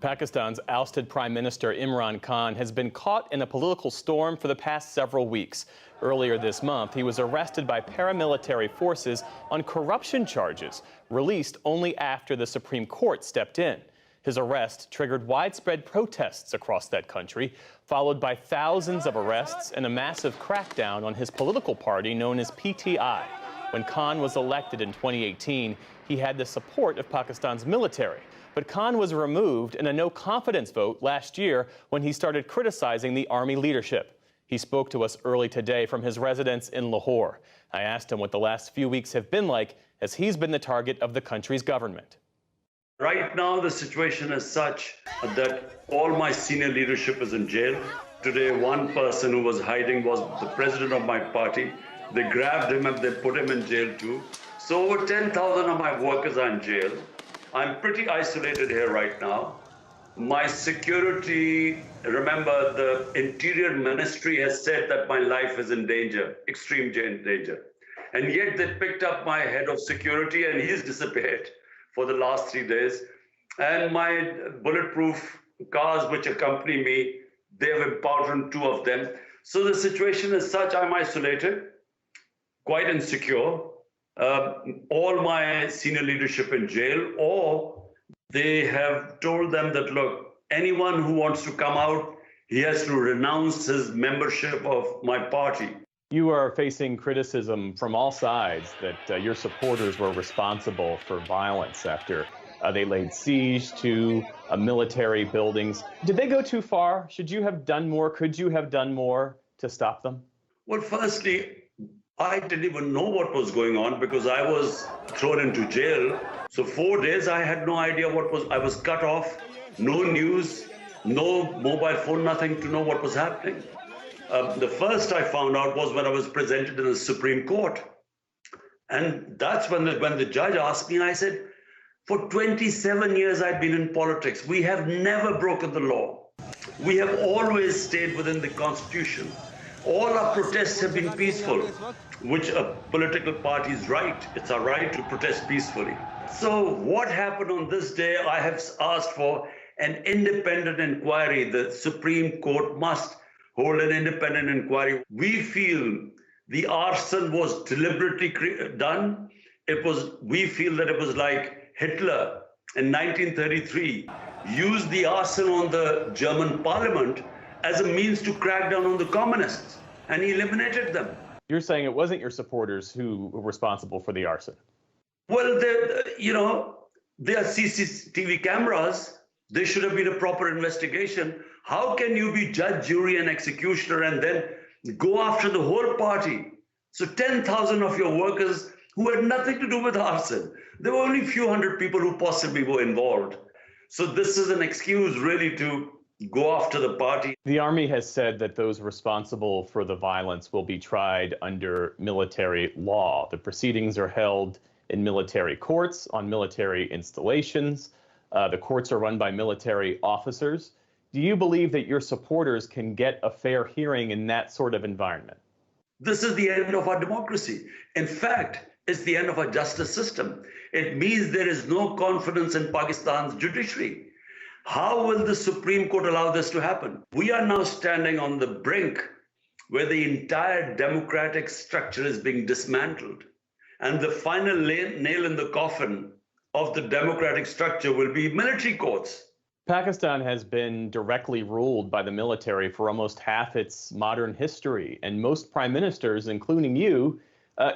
Pakistan's ousted Prime Minister Imran Khan has been caught in a political storm for the past several weeks. Earlier this month, he was arrested by paramilitary forces on corruption charges, released only after the Supreme Court stepped in. His arrest triggered widespread protests across that country, followed by thousands of arrests and a massive crackdown on his political party known as PTI. When Khan was elected in 2018, he had the support of Pakistan's military. But Khan was removed in a no-confidence vote last year when he started criticizing the army leadership. He spoke to us early today from his residence in Lahore. I asked him what the last few weeks have been like, as he's been the target of the country's government. Right now, the situation is such that all my senior leadership is in jail. Today, one person who was hiding was the president of my party. They grabbed him and they put him in jail too. So over 10,000 of my workers are in jail. I'm pretty isolated here right now. My security, remember, the Interior Ministry has said that my life is in danger, extreme danger. And yet they picked up my head of security and he's disappeared for the last 3 days. And my bulletproof cars which accompany me, they have impounded 2 of them. So the situation is such, I'm isolated, quite insecure. All my senior leadership in jail, or they have told them that, look, anyone who wants to come out, he has to renounce his membership of my party. You are facing criticism from all sides that your supporters were responsible for violence after they laid siege to military buildings. Did they go too far? Should you have done more? Could you have done more to stop them? Well, firstly, I didn't even know what was going on because I was thrown into jail. So 4 days, I had no idea I was cut off, no news, no mobile phone, nothing to know what was happening. The first I found out was when I was presented in the Supreme Court. And that's when the judge asked me, I said, for 27 years I've been in politics. We have never broken the law. We have always stayed within the Constitution. All our protests have been peaceful, which a political party is right. It's our right to protest peacefully. So what happened on this day? I have asked for an independent inquiry. The Supreme Court must hold an independent inquiry. We feel the arson was deliberately done. We feel that it was like Hitler in 1933 used the arson on the German parliament as a means to crack down on the communists, and he eliminated them. You're saying it wasn't your supporters who were responsible for the arson? Well, there are CCTV cameras. There should have been a proper investigation. How can you be judge, jury, and executioner and then go after the whole party? So 10,000 of your workers who had nothing to do with arson. There were only a few hundred people who possibly were involved. So this is an excuse really to go after the party. The army has said that those responsible for the violence will be tried under military law. The proceedings are held in military courts on military installations. The courts are run by military officers. Do you believe that your supporters can get a fair hearing in that sort of environment? This is the end of our democracy. In fact, it's the end of our justice system. It means there is no confidence in Pakistan's judiciary. How will the Supreme Court allow this to happen? We are now standing on the brink where the entire democratic structure is being dismantled. And the final nail in the coffin of the democratic structure will be military courts. Pakistan has been directly ruled by the military for almost half its modern history, and most prime ministers, including you,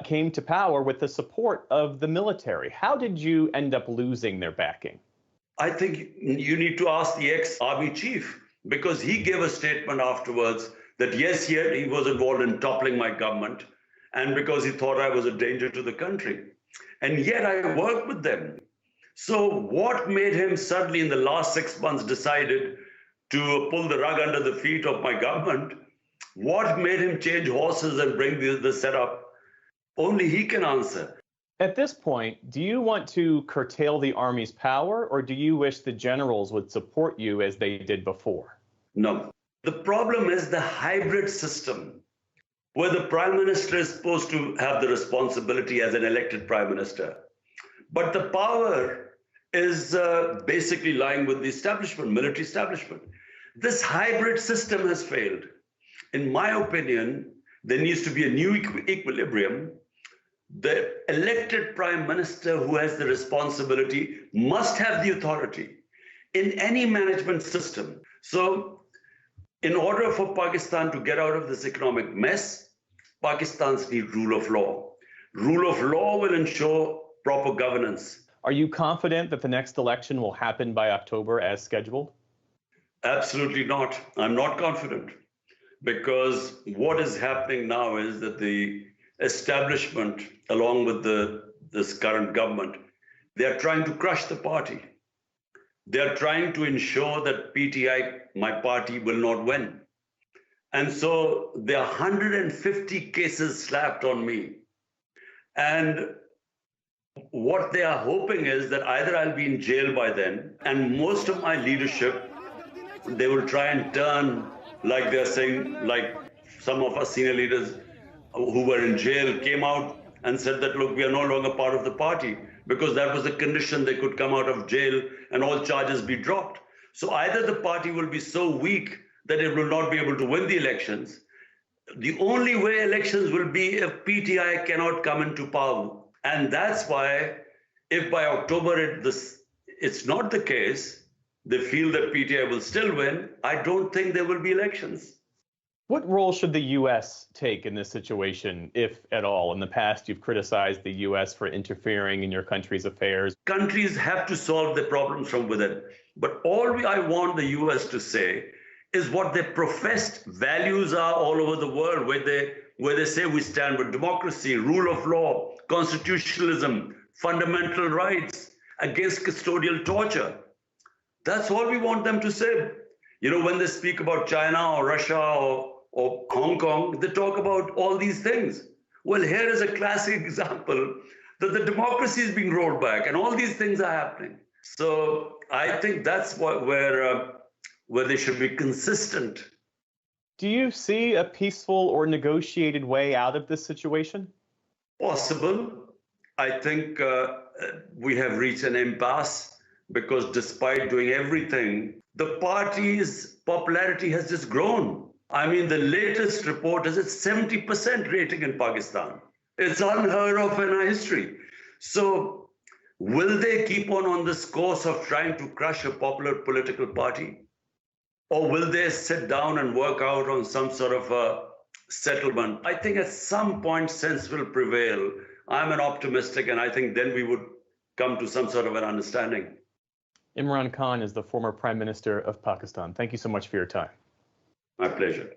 came to power with the support of the military. How did you end up losing their backing? I think you need to ask the ex-army chief, because he gave a statement afterwards that yes, he was involved in toppling my government, and because he thought I was a danger to the country. And yet I worked with them. So what made him suddenly in the last 6 months decided to pull the rug under the feet of my government? What made him change horses and bring the setup? Only he can answer. At this point, do you want to curtail the army's power, or do you wish the generals would support you as they did before? No. The problem is the hybrid system, where the prime minister is supposed to have the responsibility as an elected prime minister. But the power is basically lying with the establishment, military establishment. This hybrid system has failed. In my opinion, there needs to be a new equilibrium. The elected prime minister who has the responsibility must have the authority in any management system. So in order for Pakistan to get out of this economic mess, Pakistanis need rule of law. Rule of law will ensure proper governance. Are you confident that the next election will happen by October as scheduled? Absolutely not. I'm not confident, because what is happening now is that the establishment, along with this current government, they are trying to crush the party. They are trying to ensure that PTI, my party, will not win. And so there are 150 cases slapped on me. And what they are hoping is that either I'll be in jail by then, and most of my leadership, they will try and turn, like they're saying, like some of our senior leaders who were in jail came out and said that, look, we are no longer part of the party, because that was the condition they could come out of jail and all charges be dropped. So either the party will be so weak that it will not be able to win the elections. The only way elections will be if PTI cannot come into power. And that's why, if by October it's not the case, they feel that PTI will still win, I don't think there will be elections. What role should the U.S. take in this situation, if at all? In the past, you've criticized the U.S. for interfering in your country's affairs. Countries have to solve their problems from within. But all I want the U.S. to say is what their professed values are all over the world, where they say we stand with democracy, rule of law, constitutionalism, fundamental rights, against custodial torture. That's all we want them to say. You know, when they speak about China or Russia or Hong Kong, they talk about all these things. Well, here is a classic example that the democracy is being rolled back and all these things are happening. So I think that's where they should be consistent. Do you see a peaceful or negotiated way out of this situation? Possible. I think we have reached an impasse, because despite doing everything, the party's popularity has just grown. I mean, the latest report is it's 70% rating in Pakistan. It's unheard of in our history. So will they keep on this course of trying to crush a popular political party? Or will they sit down and work out on some sort of a settlement? I think at some point sense will prevail. I'm an optimistic, and I think then we would come to some sort of an understanding. Imran Khan is the former Prime Minister of Pakistan. Thank you so much for your time. My pleasure.